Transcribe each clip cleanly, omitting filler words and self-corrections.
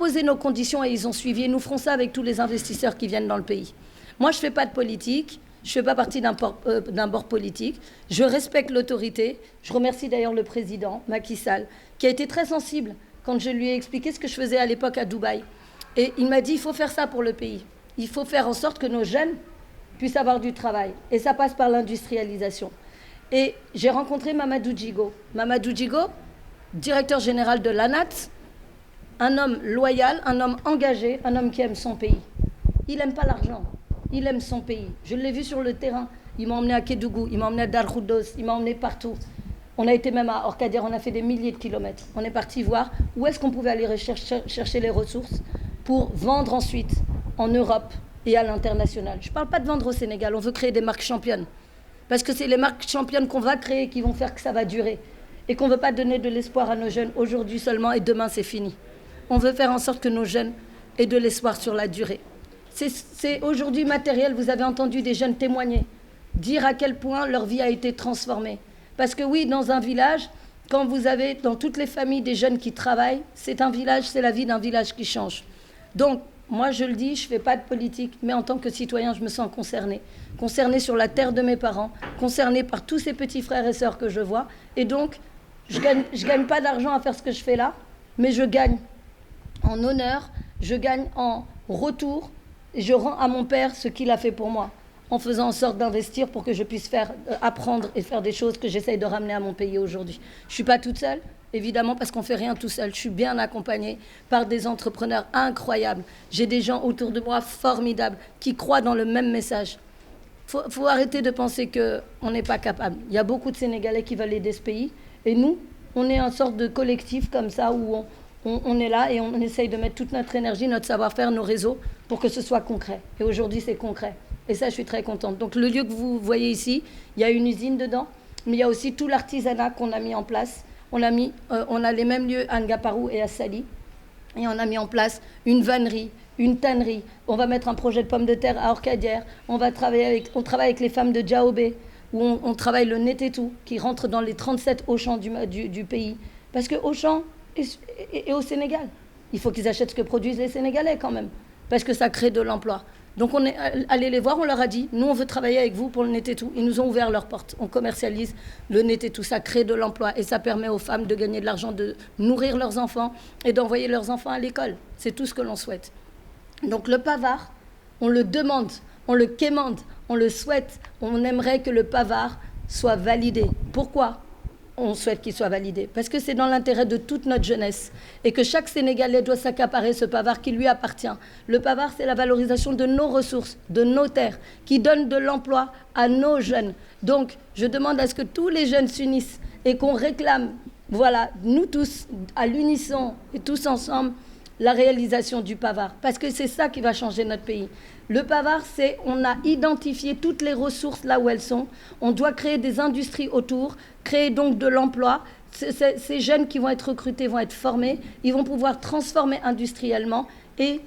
imposé nos conditions et ils ont suivi. Et nous ferons ça avec tous les investisseurs qui viennent dans le pays. Moi, je ne fais pas de politique. Je ne fais pas partie d'un bord politique. Je respecte l'autorité. Je remercie d'ailleurs le président, Macky Sall, qui a été très sensible quand je lui ai expliqué ce que je faisais à l'époque à Dubaï. Et il m'a dit, il faut faire ça pour le pays. Il faut faire en sorte que nos jeunes puissent avoir du travail. Et ça passe par l'industrialisation. Et j'ai rencontré Mamadou Djigo. Mamadou Djigo, directeur général de l'ANAT, un homme loyal, un homme engagé, un homme qui aime son pays. Il n'aime pas l'argent. Il aime son pays. Je l'ai vu sur le terrain. Il m'a emmené à Kédougou, il m'a emmené à Dar Khoudoss, il m'a emmené partout. On a été même à Orkadir, on a fait des milliers de kilomètres. On est parti voir où est-ce qu'on pouvait aller chercher les ressources pour vendre ensuite en Europe et à l'international. Je ne parle pas de vendre au Sénégal, on veut créer des marques championnes. Parce que c'est les marques championnes qu'on va créer qui vont faire que ça va durer. Et qu'on ne veut pas donner de l'espoir à nos jeunes aujourd'hui seulement et demain c'est fini. On veut faire en sorte que nos jeunes aient de l'espoir sur la durée. C'est aujourd'hui matériel, vous avez entendu des jeunes témoigner, dire à quel point leur vie a été transformée. Parce que oui, dans un village, quand vous avez dans toutes les familles des jeunes qui travaillent, c'est un village, c'est la vie d'un village qui change. Donc, moi je le dis, je ne fais pas de politique, mais en tant que citoyen, je me sens concernée. Concernée sur la terre de mes parents, concernée par tous ces petits frères et sœurs que je vois. Et donc, je gagne pas d'argent à faire ce que je fais là, mais je gagne en honneur, je gagne en retour, et je rends à mon père ce qu'il a fait pour moi, en faisant en sorte d'investir pour que je puisse apprendre et faire des choses que j'essaye de ramener à mon pays aujourd'hui. Je ne suis pas toute seule, évidemment, parce qu'on ne fait rien tout seul. Je suis bien accompagnée par des entrepreneurs incroyables. J'ai des gens autour de moi formidables qui croient dans le même message. Faut arrêter de penser qu'on n'est pas capable. Il y a beaucoup de Sénégalais qui veulent aider ce pays. Et nous, on est une sorte de collectif comme ça où on est là et on essaye de mettre toute notre énergie, notre savoir-faire, nos réseaux pour que ce soit concret. Et aujourd'hui, c'est concret. Et ça, je suis très contente. Donc, le lieu que vous voyez ici, il y a une usine dedans, mais il y a aussi tout l'artisanat qu'on a mis en place. On a les mêmes lieux à Ngaparou et à Sali. Et on a mis en place une vannerie, une tannerie. On va mettre un projet de pommes de terre à Orkadière. On travaille avec les femmes de Djaobé, où on travaille le Netetou, qui rentre dans les 37 Auchan du pays. Parce que Auchan est au Sénégal. Il faut qu'ils achètent ce que produisent les Sénégalais quand même, parce que ça crée de l'emploi. Donc on est allé les voir, on leur a dit, nous on veut travailler avec vous pour le Netetou. Ils nous ont ouvert leurs portes. On commercialise le Netetou, ça crée de l'emploi et ça permet aux femmes de gagner de l'argent, de nourrir leurs enfants et d'envoyer leurs enfants à l'école. C'est tout ce que l'on souhaite. Donc le pavard, on le demande, on le quémande, on le souhaite. On aimerait que le pavard soit validé. Pourquoi on souhaite qu'il soit validé? Parce que c'est dans l'intérêt de toute notre jeunesse et que chaque Sénégalais doit s'accaparer ce pavard qui lui appartient. Le pavard, c'est la valorisation de nos ressources, de nos terres, qui donne de l'emploi à nos jeunes. Donc, je demande à ce que tous les jeunes s'unissent et qu'on réclame, voilà, nous tous, à l'unisson et tous ensemble, la réalisation du pavard. Parce que c'est ça qui va changer notre pays. Le pavard, c'est on a identifié toutes les ressources là où elles sont. On doit créer des industries autour, créer donc de l'emploi. Ces jeunes qui vont être recrutés vont être formés. Ils vont pouvoir transformer industriellement et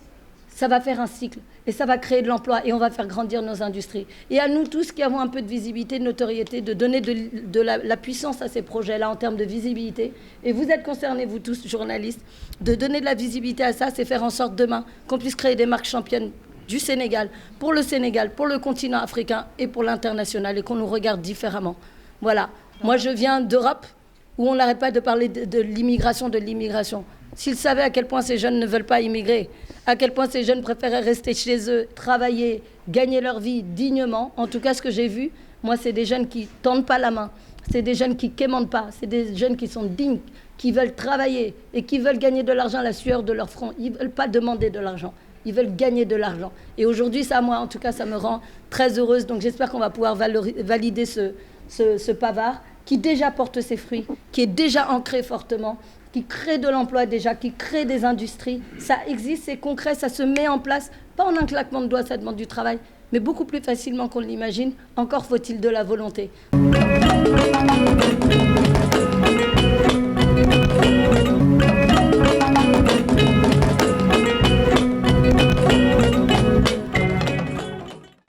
ça va faire un cycle. Et ça va créer de l'emploi et on va faire grandir nos industries. Et à nous tous qui avons un peu de visibilité, de notoriété, de donner de la puissance à ces projets-là en termes de visibilité. Et vous êtes concernés, vous tous, journalistes, de donner de la visibilité à ça, c'est faire en sorte demain qu'on puisse créer des marques championnes du Sénégal, pour le continent africain et pour l'international et qu'on nous regarde différemment. Voilà. Moi, je viens d'Europe où on n'arrête pas de parler de l'immigration, de l'immigration. S'ils savaient à quel point ces jeunes ne veulent pas immigrer, à quel point ces jeunes préféraient rester chez eux, travailler, gagner leur vie dignement, en tout cas, ce que j'ai vu, moi, c'est des jeunes qui ne tendent pas la main, c'est des jeunes qui ne quémandent pas, c'est des jeunes qui sont dignes, qui veulent travailler et qui veulent gagner de l'argent à la sueur de leur front. Ils ne veulent pas demander de l'argent. Ils veulent gagner de l'argent. Et aujourd'hui, ça, moi, en tout cas, ça me rend très heureuse. Donc, j'espère qu'on va pouvoir valider ce pavard qui déjà porte ses fruits, qui est déjà ancré fortement, qui crée de l'emploi déjà, qui crée des industries. Ça existe, c'est concret, ça se met en place. Pas en un claquement de doigts, ça demande du travail, mais beaucoup plus facilement qu'on l'imagine. Encore faut-il de la volonté.